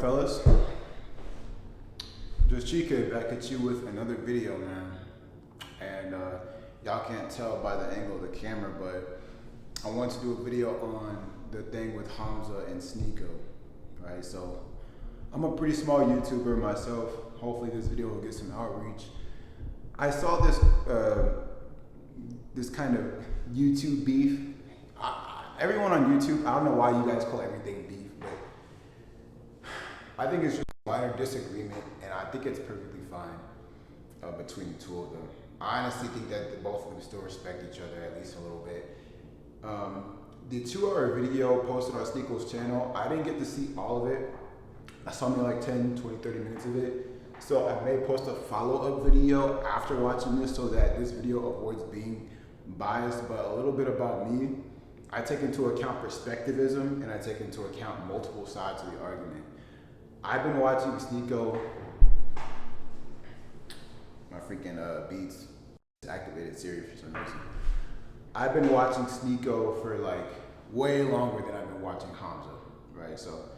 fellas, just Chike back at you with another video, man. And y'all can't tell by the angle of the camera, but I want to do a video on the thing with Hamza and Sneako, right? So I'm a pretty small YouTuber myself. Hopefully this video will get some outreach. I saw this this kind of YouTube beef. Everyone on YouTube, I don't know why you guys call everything beef, but I think it's just a minor disagreement, and I think it's perfectly fine between the two of them. I honestly think that both of them still respect each other, at least a little bit. The 2-hour video posted on Sneako's channel, I didn't get to see all of it. I saw maybe like 10, 20, 30 minutes of it. So I may post a follow-up video after watching this so that this video avoids being biased, but a little bit about me. I take into account perspectivism, and I take into account multiple sides of the argument. I've been watching Sneako, my freaking Beats activated Siri for some reason. I've been watching Sneako for like way longer than I've been watching Hamza, right? So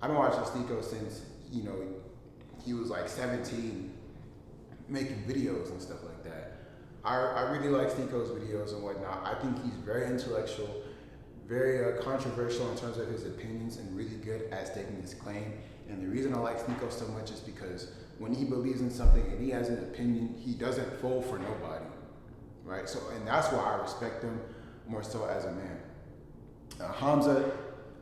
I've been watching Sneako since, you know, he was like 17, making videos and stuff like that. I really like Sneako's videos and whatnot. I think he's very intellectual, very controversial in terms of his opinions, and really good at staking his claim. And the reason I like Sneako so much is because when he believes in something and he has an opinion, he doesn't fold for nobody, right? So, and that's why I respect him more so as a man. Hamza,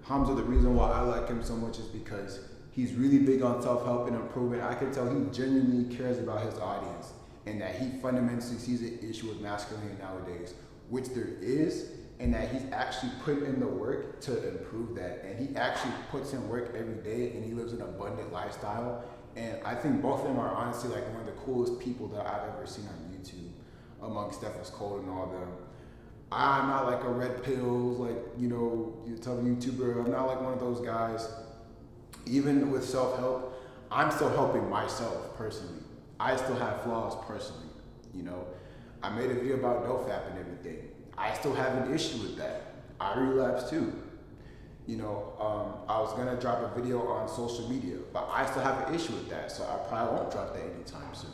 the reason why I like him so much is because he's really big on self-help and improvement. I can tell he genuinely cares about his audience, and that he fundamentally sees an issue with masculinity nowadays, which there is, and that he's actually put in the work to improve that. And he actually puts in work every day, and he lives an abundant lifestyle. And I think both of them are honestly like one of the coolest people that I've ever seen on YouTube, among Steph's Code and all them. I'm not like a red pills, like, you know, you tell YouTuber. I'm not like one of those guys. Even with self-help, I'm still helping myself personally. I still have flaws personally, you know. I made a video about nofap and everything. I still have an issue with that. I relapse too. You know, I was gonna drop a video on social media, but I still have an issue with that, so I probably won't drop that anytime soon.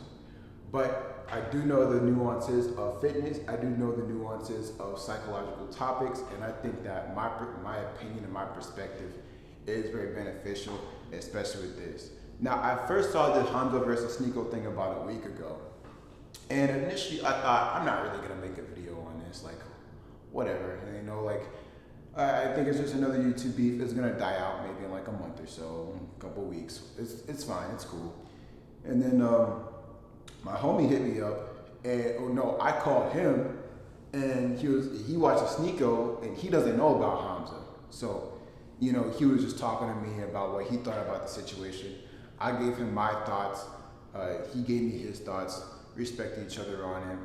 But I do know the nuances of fitness. I do know the nuances of psychological topics, and I think that my opinion and my perspective is very beneficial, especially with this. Now, I first saw the Hamza versus Sneako thing about a week ago, and initially I thought, I'm not really gonna make a video on this, like, whatever, you know, like, I think it's just another YouTube beef. It's gonna die out maybe in like a month or so, a couple weeks. It's fine, it's cool. And then my homie hit me up, and I called him, and he watches Sneako, and he doesn't know about Hamza. So, you know, he was just talking to me about what he thought about the situation. I gave him my thoughts. He gave me his thoughts. Respect each other on it.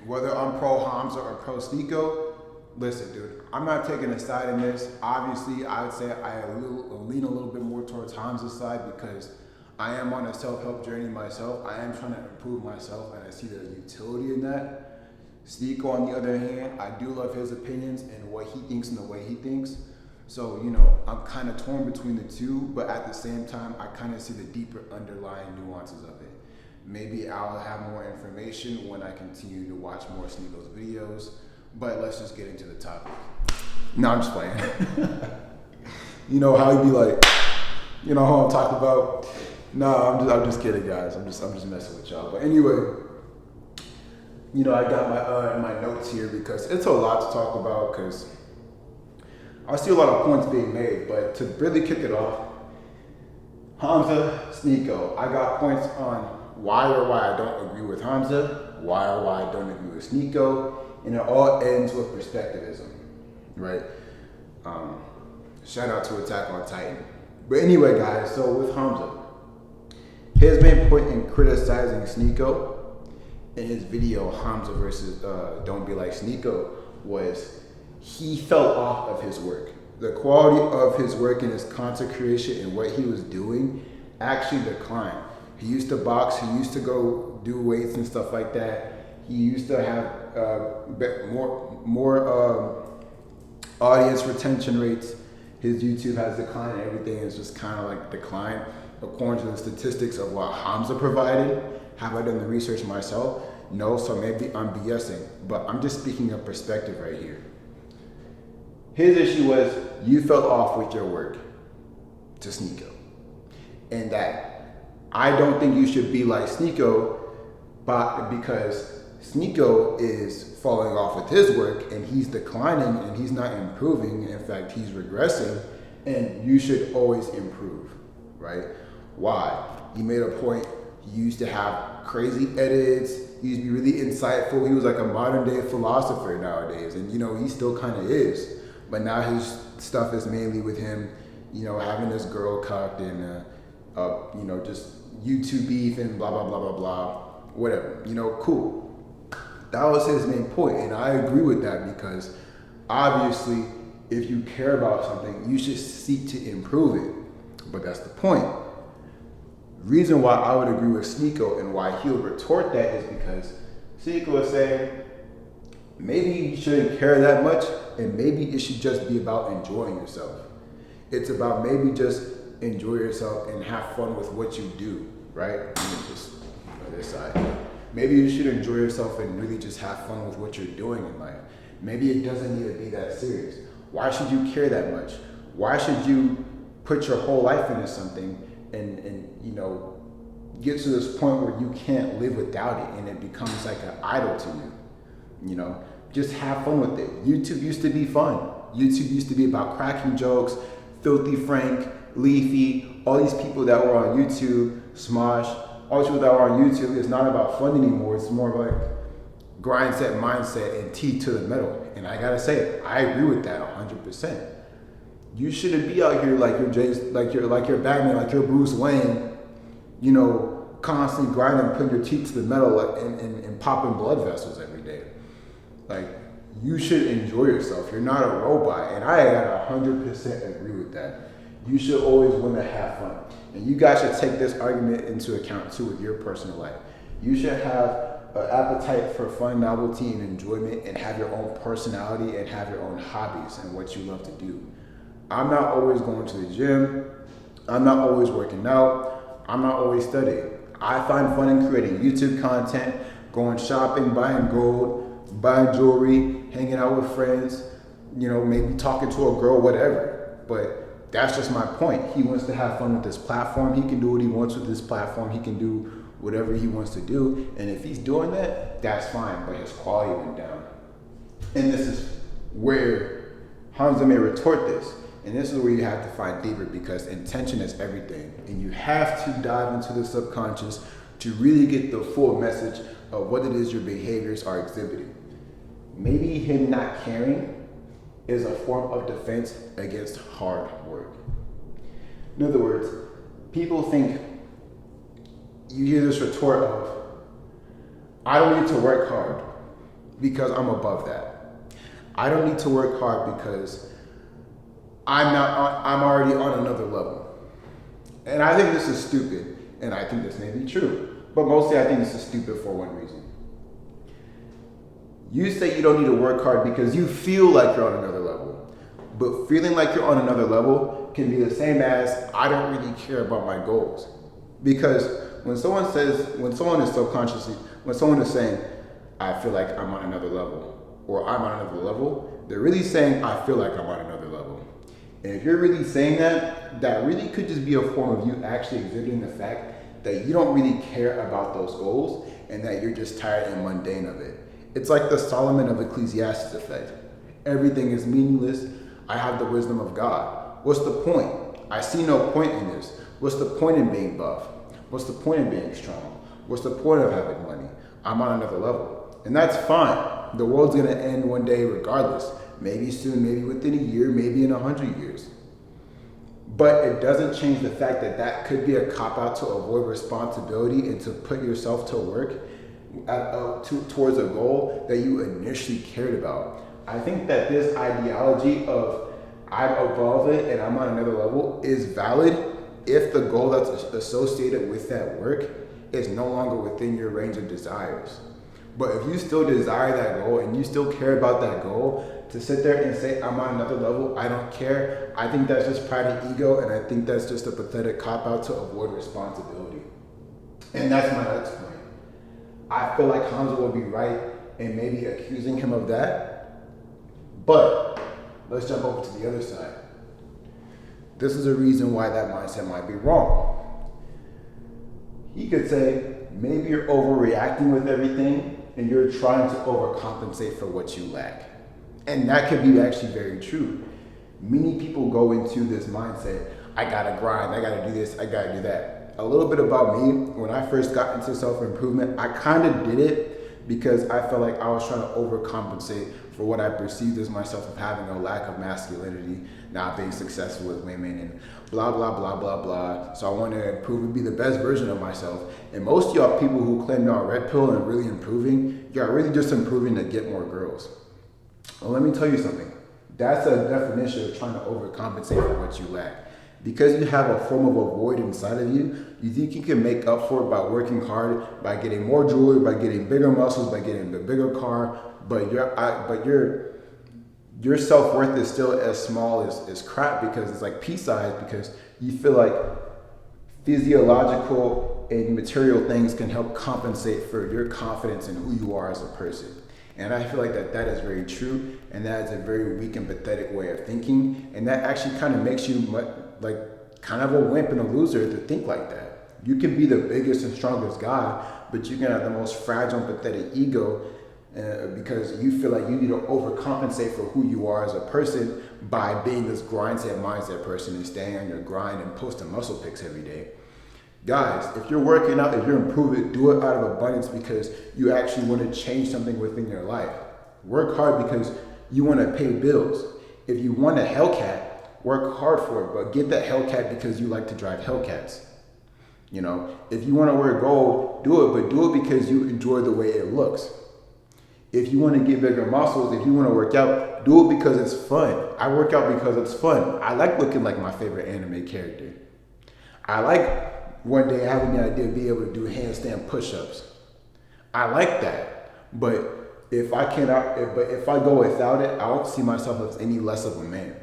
Whether I'm pro Hamza or pro Sneako, listen, dude, I'm not taking a side in this. Obviously, I would say I lean a little bit more towards Hamza's side because I am on a self-help journey myself. I am trying to improve myself, and I see the utility in that. Sneako, on the other hand, I do love his opinions and what he thinks and the way he thinks. So, you know, I'm kind of torn between the two, but at the same time, I kind of see the deeper underlying nuances of it. Maybe I'll have more information when I continue to watch more Sneako's videos, but let's just get into the topic. No, I'm just playing. You know how he'd be like, you know how I'm talking about? No, I'm just kidding, guys. I'm just messing with y'all. But anyway, you know, I got my notes here because it's a lot to talk about, because I see a lot of points being made, but to really kick it off, Hamza, Sneako, I got points on why I don't agree with Hamza, why I don't agree with Sneako, and it all ends with perspectivism, right? Shout out to Attack on Titan. But anyway, guys, so with Hamza, his main point in criticizing Sneako in his video, Hamza versus Don't Be Like Sneako, was he fell off of his work. The quality of his work and his content creation and what he was doing actually declined. He used to box, he used to go do weights and stuff like that. He used to have more audience retention rates. his YouTube has declined, everything is just kind of like declined according to the statistics of what Hamza provided. Have I done the research myself? No, so maybe I'm BSing, but I'm just speaking of perspective right here. His issue was you fell off with your work to Sneako. And that I don't think you should be like Sneako, but because Sneako is falling off with his work and he's declining and he's not improving. In fact, he's regressing, and you should always improve, right? Why? He made a point. He used to have crazy edits. He used to be really insightful. He was like a modern day philosopher nowadays. And, he still kind of is. But now his stuff is mainly with him, having this girl cucked and, just YouTube beef and blah, blah, blah, blah, blah. Whatever, cool. That was his main point. And I agree with that because obviously if you care about something, you should seek to improve it. But that's the point. Reason why I would agree with Sneako and why he'll retort that is because Sneako is saying maybe you shouldn't care that much and maybe it should just be about enjoying yourself. It's about maybe just enjoy yourself and have fun with what you do, right? Let me just on this side. Maybe you should enjoy yourself and really just have fun with what you're doing in life. Maybe it doesn't need to be that serious. Why should you care that much? Why should you put your whole life into something and get to this point where you can't live without it and it becomes like an idol to you? Just have fun with it. YouTube used to be fun. YouTube used to be about cracking jokes, Filthy Frank, Leafy, all these people that were on YouTube, Smosh, all these people that were on YouTube. It's not about fun anymore. It's more like grind set mindset and T to the metal. And I gotta say, I agree with that 100%. You shouldn't be out here like you're Batman, like you're Bruce Wayne, constantly grinding, putting your teeth to the metal and popping blood vessels every day. Like, you should enjoy yourself. You're not a robot. And I gotta 100% agree with that. You should always want to have fun. And you guys should take this argument into account too with your personal life. You should have an appetite for fun, novelty, and enjoyment, and have your own personality and have your own hobbies and what you love to do. I'm not always going to the gym. I'm not always working out. I'm not always studying. I find fun in creating YouTube content, going shopping, buying gold, buying jewelry, hanging out with friends, maybe talking to a girl, whatever. But that's just my point. He wants to have fun with this platform. He can do what he wants with this platform. He can do whatever he wants to do. And if he's doing that, that's fine. But his quality went down. And this is where Hamza may retort this. And this is where you have to find deeper, because intention is everything. And you have to dive into the subconscious to really get the full message of what it is your behaviors are exhibiting. Maybe him not caring is a form of defense against hard work. In other words, people think, you hear this retort of, I don't need to work hard because I'm above that. I don't need to work hard because I'm already on another level. And I think this is stupid, and I think this may be true, but mostly I think this is stupid for one reason. You say you don't need to work hard because you feel like you're on another level, but feeling like you're on another level can be the same as, I don't really care about my goals. Because when someone is saying, I feel like I'm on another level, or I'm on another level, they're really saying, I feel like I'm on another level. And if you're really saying that, that really could just be a form of you actually exhibiting the fact that you don't really care about those goals and that you're just tired and mundane of it. It's like the Solomon of Ecclesiastes effect. Everything is meaningless. I have the wisdom of God. What's the point? I see no point in this. What's the point in being buff? What's the point in being strong? What's the point of having money? I'm on another level. And that's fine. The world's gonna end one day regardless. Maybe soon, maybe within a year, maybe in 100 years. But it doesn't change the fact that that could be a cop-out to avoid responsibility and to put yourself to work towards a goal that you initially cared about. I think that this ideology of I'm above it and I'm on another level is valid if the goal that's associated with that work is no longer within your range of desires. But if you still desire that goal and you still care about that goal, to sit there and say, I'm on another level, I don't care, I think that's just pride and ego, and I think that's just a pathetic cop-out to avoid responsibility. And that's my next point. I feel like Hamza will be right in maybe accusing him of that, but let's jump over to the other side. This is a reason why that mindset might be wrong. He could say, maybe you're overreacting with everything and you're trying to overcompensate for what you lack. And that could be actually very true. Many people go into this mindset, I gotta grind, I gotta do this, I gotta do that. A little bit about me, when I first got into self-improvement, I kind of did it because I felt like I was trying to overcompensate for what I perceived as myself of having a lack of masculinity, not being successful with women, and blah, blah, blah, blah, blah. So I wanted to improve and be the best version of myself. And most of y'all people who claim y'all red pill and really improving, y'all really just improving to get more girls. Well, let me tell you something. That's a definition of trying to overcompensate for what you lack. Because you have a form of a void inside of you, you think you can make up for it by working hard, by getting more jewelry, by getting bigger muscles, by getting the bigger car, but your self-worth is still as small as crap because it's like pea-sized, because you feel like physiological and material things can help compensate for your confidence in who you are as a person. And I feel like that is very true, and that is a very weak and pathetic way of thinking, and that actually kind of makes you like kind of a wimp and a loser to think like that. You can be the biggest and strongest guy, but you can have the most fragile and pathetic ego because you feel like you need to overcompensate for who you are as a person by being this mindset person and staying on your grind and posting muscle pics every day. Guys, if you're working out, if you're improving, do it out of abundance because you actually want to change something within your life. Work hard because you want to pay bills. If you want a Hellcat, work hard for it, but get that Hellcat because you like to drive Hellcats. You know, if you want to wear gold, do it, but do it because you enjoy the way it looks. If you want to get bigger muscles, if you want to work out, do it because it's fun. I work out because it's fun. I like looking like my favorite anime character. I like one day having the idea of being able to do handstand push-ups. I like that, but if I go without it, I don't see myself as any less of a man.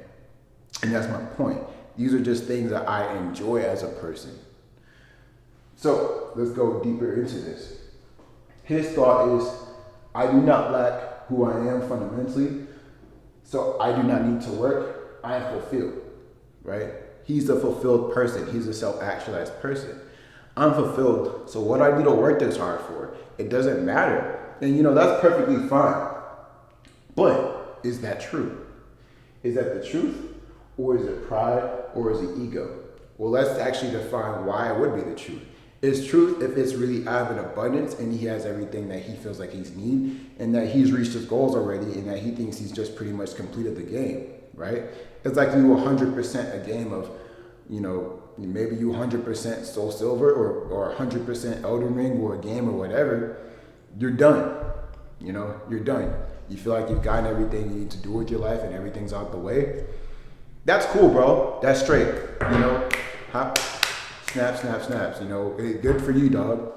And that's my point. These are just things that I enjoy as a person. So let's go deeper into this. His thought is, I do not lack who I am fundamentally, so I do not need to work. I am fulfilled, right? He's a fulfilled person. He's a self-actualized person. I'm fulfilled, so what do I need to work this hard for? It doesn't matter. And you know, that's perfectly fine. But is that true? Is that the truth? Or is it pride? Or is it ego? Well, let's actually define why it would be the truth. It's truth if it's really out of an abundance and he has everything that he feels like he's need and that he's reached his goals already and that he thinks he's just pretty much completed the game, right? It's like you 100% a game of, you know, maybe you 100% Soul Silver or 100% Elden Ring or a game or whatever. You're done, you know, you're done. You feel like you've gotten everything you need to do with your life and everything's out the way. That's cool, bro. That's straight, you know. Snap, snap, snaps, you know, good for you, dog.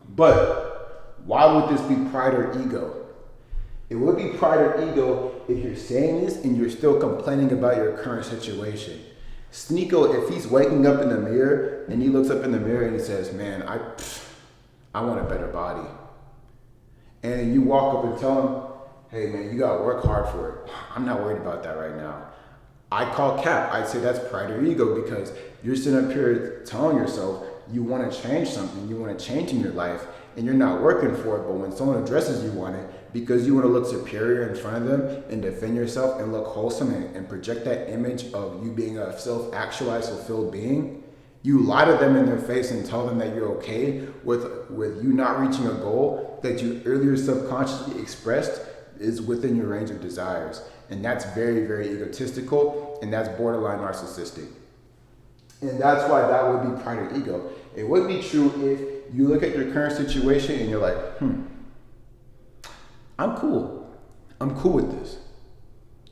But why would this be pride or ego? It would be pride or ego if you're saying this and you're still complaining about your current situation. Sneako, if he's waking up in the mirror and he looks up in the mirror and he says, man, I want a better body. And you walk up and tell him, hey man, you gotta work hard for it. I'm not worried about that right now. I call cap. I'd say that's pride or ego because you're sitting up here telling yourself you want to change something, you want to change in your life, and you're not working for it. But when someone addresses you on it, because you want to look superior in front of them and defend yourself and look wholesome and project that image of you being a self-actualized, fulfilled being, you lie to them in their face and tell them that you're okay with you not reaching a goal that you earlier subconsciously expressed is within your range of desires. And that's very, very egotistical, and that's borderline narcissistic. And that's why that would be pride or ego. It would be true if you look at your current situation and you're like, I'm cool. I'm cool with this.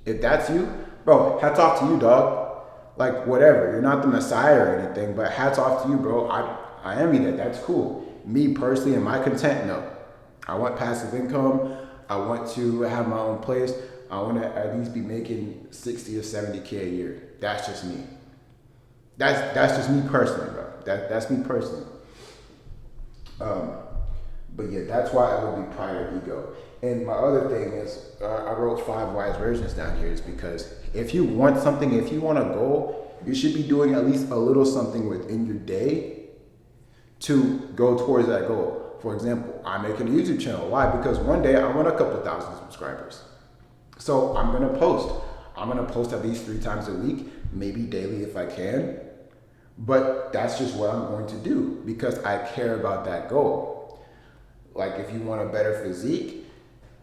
If that's you, bro, hats off to you, dog. Like, whatever. You're not the Messiah or anything, but hats off to you, bro. I envy that. That's cool. Me personally, am I content? No. I want passive income. I want to have my own place. I want to at least be making 60 or 70K a year. That's just me. That's just me personally, bro. That's me personally. But yeah, that's why I would be pride or ego. And my other thing is, I wrote 5 wise versions down here, is because if you want something, if you want a goal, you should be doing at least a little something within your day to go towards that goal. For example, I'm making a YouTube channel. Why? Because one day I want a couple thousand subscribers. So I'm gonna post. I'm gonna post at least 3 times a week, maybe daily if I can. But that's just what I'm going to do because I care about that goal. Like if you want a better physique,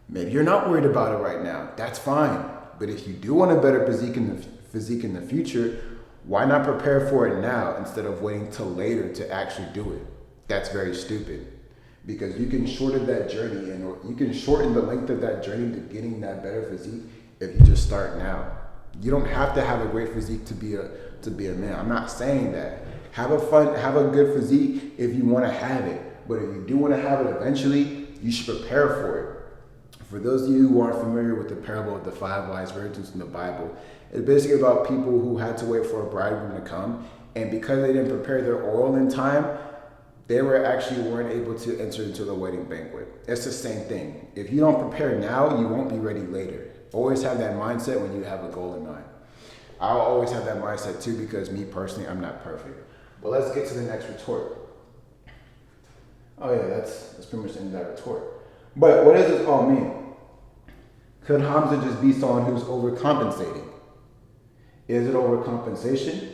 maybe you're not worried about it right now. That's fine. But if you do want a better physique in the future, why not prepare for it now instead of waiting till later to actually do it? That's very stupid. Because you can shorten that journey and you can shorten the length of that journey to getting that better physique if you just start now. You don't have to have a great physique to be a man. I'm not saying that. Have a good physique if you want to have it. But if you do want to have it eventually, you should prepare for it. For those of you who aren't familiar with the parable of the 5 wise virgins in the Bible, it's basically about people who had to wait for a bridegroom to come, and because they didn't prepare their oil in time, they weren't able to enter into the wedding banquet. It's the same thing. If you don't prepare now, you won't be ready later. Always have that mindset when you have a goal in mind. I'll always have that mindset too, because me personally, I'm not perfect. But let's get to the next retort. Oh yeah, that's pretty much the end of that retort. But what does this all mean? Could Hamza just be someone who's overcompensating? Is it overcompensation?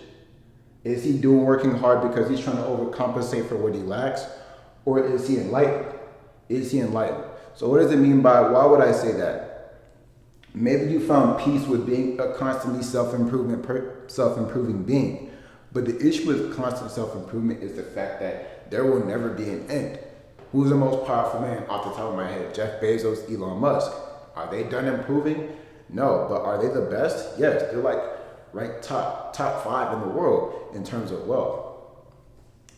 Is he working hard because he's trying to overcompensate for what he lacks? Or is he enlightened? Is he enlightened? So what does it mean by, why would I say that? Maybe you found peace with being a constantly self-improving being. But the issue with constant self-improvement is the fact that there will never be an end. Who's the most powerful man off the top of my head? Jeff Bezos, Elon Musk. Are they done improving? No, but are they the best? Yes, they're like ranked top 5 in the world in terms of wealth.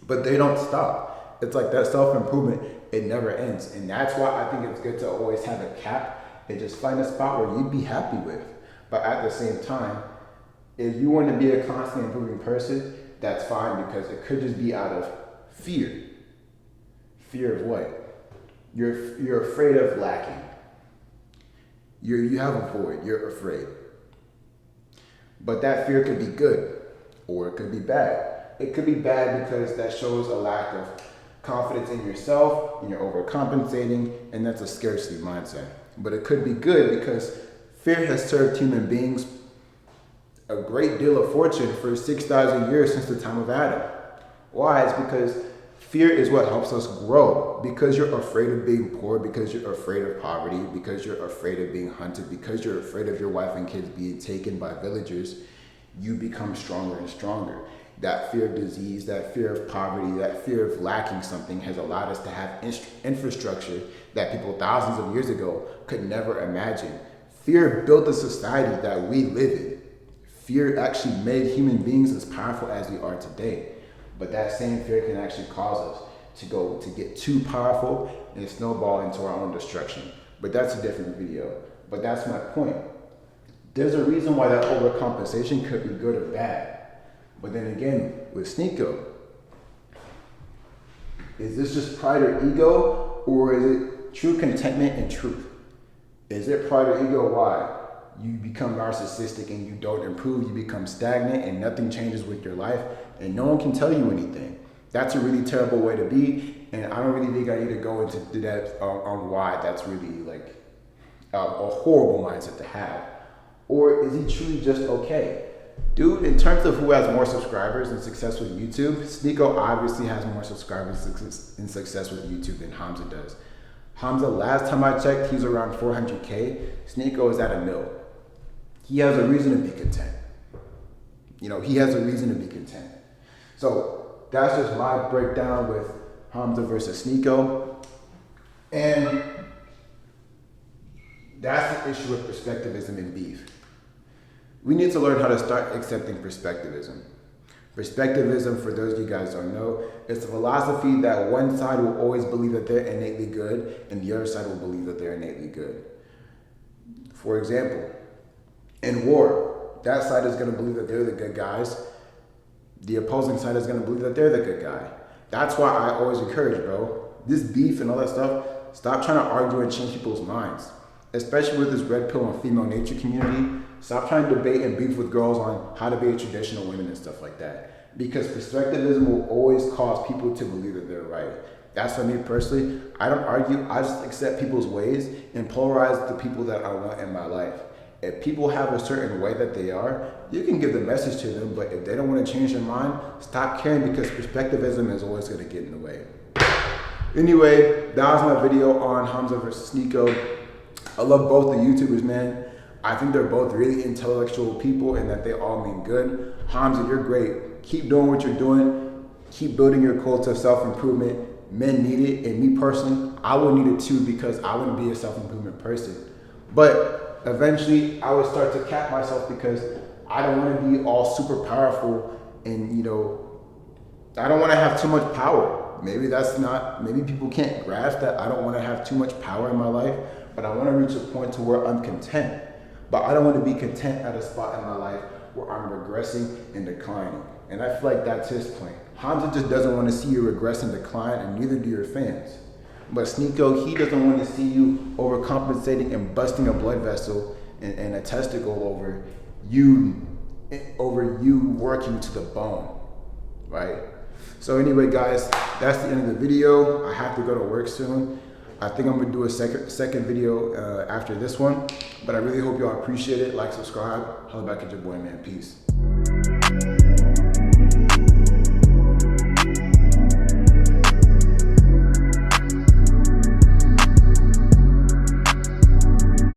But they don't stop. It's like that self-improvement, it never ends. And that's why I think it's good to always have a cap and just find a spot where you'd be happy with. But at the same time, if you want to be a constantly improving person, that's fine, because it could just be out of fear. Fear of what? You're afraid of lacking. You have a void, you're afraid. But that fear could be good, or it could be bad. It could be bad because that shows a lack of confidence in yourself, and you're overcompensating, and that's a scarcity mindset. But it could be good because fear has served human beings a great deal of fortune for 6,000 years since the time of Adam. Why? It's because fear is what helps us grow. Because you're afraid of being poor, because you're afraid of poverty, because you're afraid of being hunted, because you're afraid of your wife and kids being taken by villagers, you become stronger and stronger. That fear of disease, that fear of poverty, that fear of lacking something has allowed us to have infrastructure that people thousands of years ago could never imagine. Fear built the society that we live in. Fear actually made human beings as powerful as we are today. But that same fear can actually cause us to get too powerful and snowball into our own destruction. But that's a different video. But that's my point. There's a reason why that overcompensation could be good or bad. But then again, with Sneako, is this just pride or ego, or is it true contentment and truth? Is it pride or ego? Why? You become narcissistic and you don't improve, you become stagnant and nothing changes with your life and no one can tell you anything. That's a really terrible way to be, and I don't really think I need to go into depth on why that's really like a horrible mindset to have. Or is he truly just okay? Dude, in terms of who has more subscribers and success with YouTube, Sneako obviously has more subscribers and success with YouTube than Hamza does. Hamza, last time I checked, he's around 400K. Sneako is at $1 million. He has a reason to be content. He has a reason to be content. So that's just my breakdown with Hamza versus Sneako. And that's the issue with perspectivism and beef. We need to learn how to start accepting perspectivism. Perspectivism, for those of you guys who don't know, it's a philosophy that one side will always believe that they're innately good and the other side will believe that they're innately good. For example, in war, that side is going to believe that they're the good guys. The opposing side is going to believe that they're the good guy. That's why I always encourage, bro, this beef and all that stuff, stop trying to argue and change people's minds. Especially with this red pill and female nature community, stop trying to debate and beef with girls on how to be a traditional women and stuff like that. Because perspectivism will always cause people to believe that they're right. That's for me personally. I don't argue, I just accept people's ways and polarize the people that I want in my life. If people have a certain way that they are, you can give the message to them, but if they don't want to change their mind, stop caring, because perspectivism is always going to get in the way. Anyway, that was my video on Hamza versus Sneako. I love both the YouTubers, man. I think they're both really intellectual people and that they all mean good. Hamza, you're great. Keep doing what you're doing. Keep building your culture of self-improvement. Men need it, and me personally, I would need it too, because I wouldn't be a self-improvement person. But eventually, I would start to cap myself because I don't want to be all super powerful and, you know, I don't want to have too much power. Maybe maybe people can't grasp that I don't want to have too much power in my life, but I want to reach a point to where I'm content. But I don't want to be content at a spot in my life where I'm regressing and declining. And I feel like that's his point. Hamza just doesn't want to see you regress and decline, and neither do your fans. But Sneako, he doesn't want to see you overcompensating and busting a blood vessel and a testicle over you working to the bone, right? So anyway, guys, that's the end of the video. I have to go to work soon. I think I'm gonna do a second video after this one, but I really hope y'all appreciate it. Like, subscribe. Holla back at your boy, man. Peace.